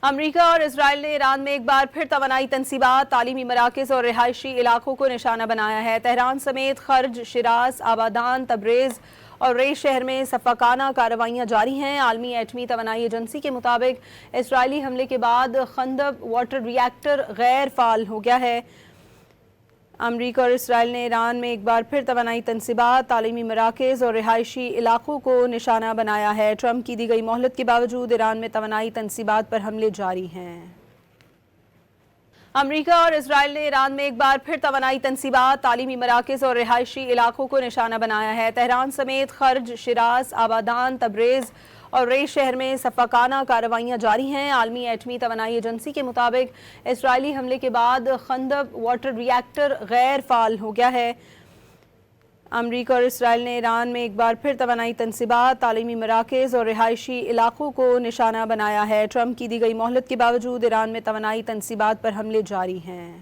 امریکہ اور اسرائیل نے ایران میں ایک بار پھر توانائی تنصیبات، تعلیمی مراکز اور رہائشی علاقوں کو نشانہ بنایا ہے۔ تہران سمیت خرج، شیراز، آبادان، تبریز اور ریش شہر میں سفاکانہ کارروائیاں جاری ہیں۔ عالمی ایٹمی توانائی ایجنسی کے مطابق اسرائیلی حملے کے بعد خندق واٹر ری ایکٹر غیر فعال ہو گیا ہے۔ امریکہ اور اسرائیل نے ایران میں ایک بار پھر توانائی تنصیبات، تعلیمی مراکز اور رہائشی علاقوں کو نشانہ بنایا ہے۔ ٹرمپ کی دی گئی مہلت کے باوجود ایران میں توانائی تنصیبات پر حملے جاری ہیں۔ امریکہ اور اسرائیل نے ایران میں ایک بار پھر توانائی تنصیبات، تعلیمی مراکز اور رہائشی علاقوں کو نشانہ بنایا ہے۔ تہران سمیت خرج، شیراز، آبادان، تبریز اور ریش شہر میں سفاکانہ کارروائیاں جاری ہیں۔ عالمی ایٹمی توانائی ایجنسی کے مطابق اسرائیلی حملے کے بعد خندق واٹر ری ایکٹر غیر فعال ہو گیا ہے۔ امریکہ اور اسرائیل نے ایران میں ایک بار پھر توانائی تنصیبات، تعلیمی مراکز اور رہائشی علاقوں کو نشانہ بنایا ہے۔ ٹرمپ کی دی گئی مہلت کے باوجود ایران میں توانائی تنصیبات پر حملے جاری ہیں۔